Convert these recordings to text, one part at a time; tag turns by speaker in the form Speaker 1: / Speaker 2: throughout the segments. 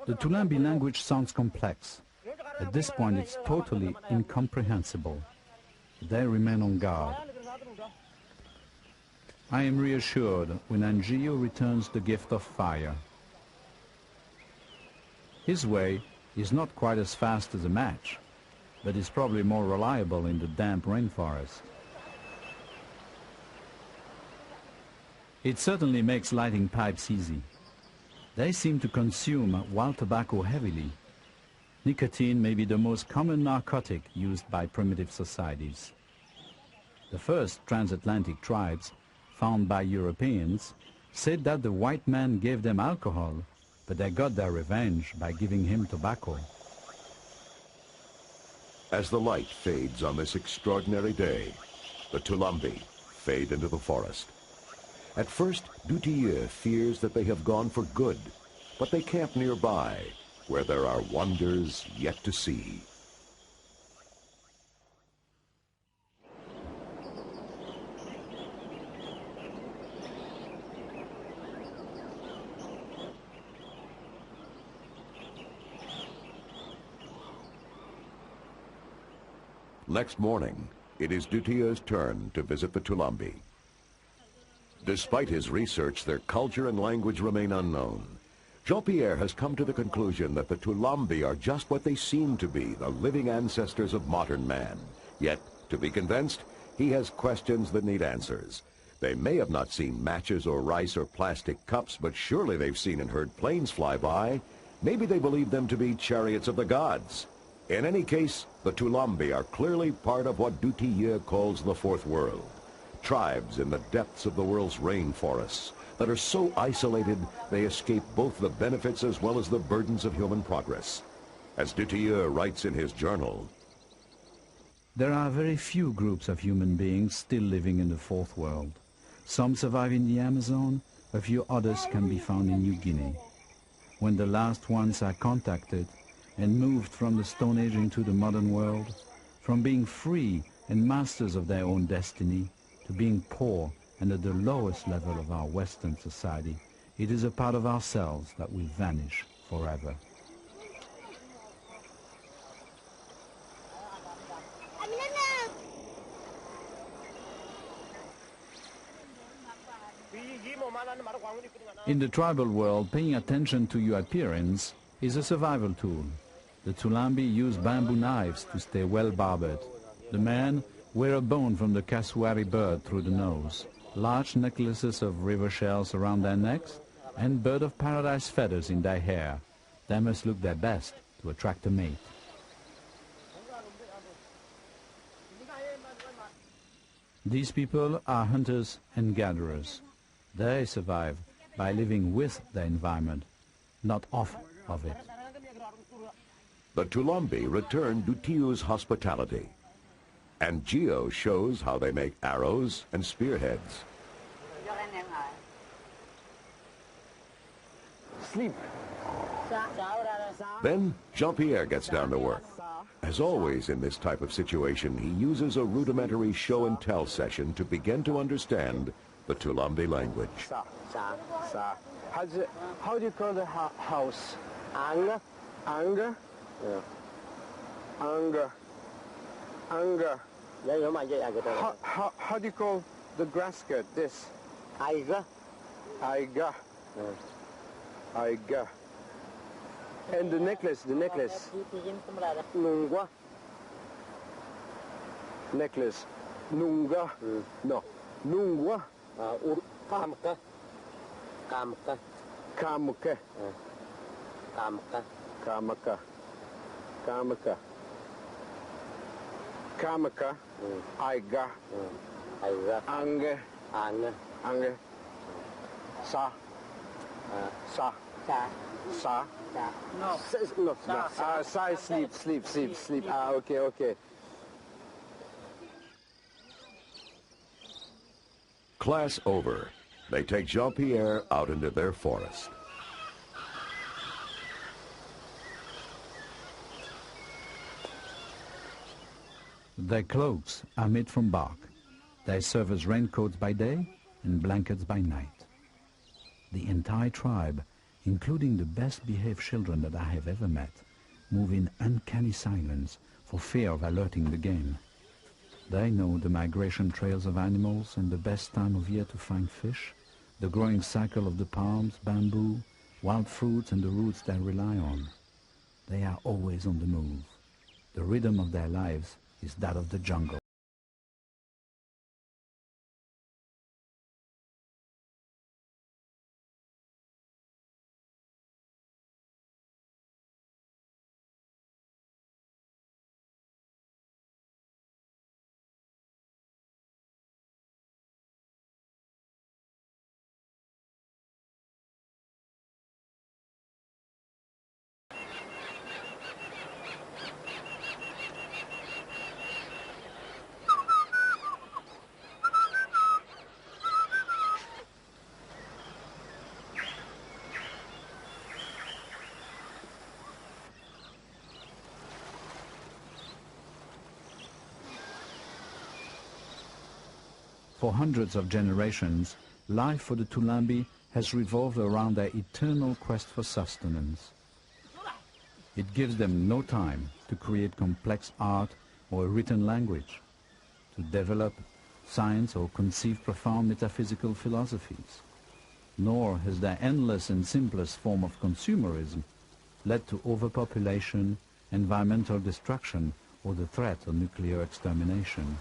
Speaker 1: The Tulambi language sounds complex. At this point, it's totally incomprehensible. They remain on guard. I am reassured when Angio returns the gift of fire. His way is not quite as fast as a match, but is probably more reliable in the damp rainforest. It certainly makes lighting pipes easy. They seem to consume wild tobacco heavily. Nicotine may be the most common narcotic used by primitive societies. The first transatlantic tribes, found by Europeans, said that the white man gave them alcohol, but they got their revenge by giving him tobacco.
Speaker 2: As the light fades on this extraordinary day, the Tulambi fade into the forest. At first, Dutilleux fears that they have gone for good, but they camp nearby, where there are wonders yet to see. Next morning, it is Dutilleux's turn to visit the Tulambi. Despite his research, their culture and language remain unknown. Jean-Pierre has come to the conclusion that the Tulambi are just what they seem to be, the living ancestors of modern man. Yet, to be convinced, he has questions that need answers. They may have not seen matches or rice or plastic cups, but surely they've seen and heard planes fly by. Maybe they believe them to be chariots of the gods. In any case, the Tulambi are clearly part of what Dutilleux calls the Fourth World. Tribes in the depths of the world's rainforests that are so isolated they escape both the benefits as well as the burdens of human progress. As Dutilleux writes in his journal,
Speaker 1: there are very few groups of human beings still living in the Fourth World. Some survive in the Amazon, a few others can be found in New Guinea. When the last ones are contacted and moved from the Stone Age into the modern world, from being free and masters of their own destiny, to being poor and at the lowest level of our Western society, it is a part of ourselves that will vanish forever. In the tribal world, paying attention to your appearance is a survival tool. The Tulambi use bamboo knives to stay well barbed. The men wear a bone from the cassowary bird through the nose, large necklaces of river shells around their necks, and bird of paradise feathers in their hair. They must look their best to attract a mate. These people are hunters and gatherers. They survive by living with their environment, not off of it.
Speaker 2: The Tulambi return Dutilleux's hospitality, and Gio shows how they make arrows and spearheads.
Speaker 3: Sleep.
Speaker 2: Then Jean-Pierre gets down to work. As always in this type of situation, he uses a rudimentary show-and-tell session to begin to understand the Tulambi language.
Speaker 3: How do you call the house? Anger? Anger? Yeah. Anger. Anger. How do you call the grass skirt? This? Aiga. Aiga. Aiga. And the necklace, Nungwa. Necklace. Nunga. No. Nungwa. Kamka. Kamka. Kamka. Kamka. Kamaka. Kamaka. Kamaka. Aiga. Aiga. Ange. Ange. Ange. Sa. Sa. Sa. Sa. No. No. Sa is sleep. Okay.
Speaker 2: Class over. They take Jean-Pierre out into their forest.
Speaker 1: Their cloaks are made from bark. They serve as raincoats by day and blankets by night. The entire tribe including the best-behaved children that I have ever met, move in uncanny silence for fear of alerting the game. They know the migration trails of animals and the best time of year to find fish, the growing cycle of the palms, bamboo, wild fruits and the roots they rely on. They are always on the move. The rhythm of their lives is that of the jungle. For hundreds of generations, life for the Tulambi has revolved around their eternal quest for sustenance. It gives them no time to create complex art or a written language, to develop science or conceive profound metaphysical philosophies. Nor has their endless and simplest form of consumerism led to overpopulation, environmental destruction, or the threat of nuclear extermination.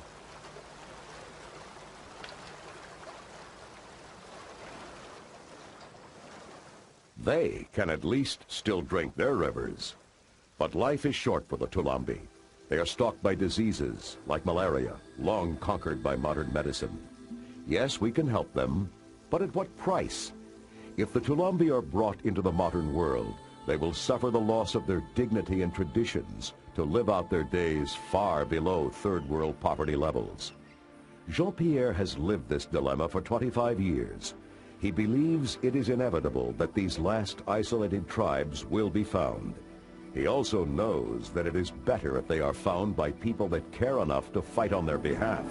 Speaker 2: They can at least still drink their rivers. But life is short for the Tulambi. They are stalked by diseases like malaria, long conquered by modern medicine. Yes, we can help them, but at what price? If the Tulambi are brought into the modern world, they will suffer the loss of their dignity and traditions to live out their days far below third world poverty levels. Jean-Pierre has lived this dilemma for 25 years. He believes it is inevitable that these last isolated tribes will be found. He also knows that it is better if they are found by people that care enough to fight on their behalf.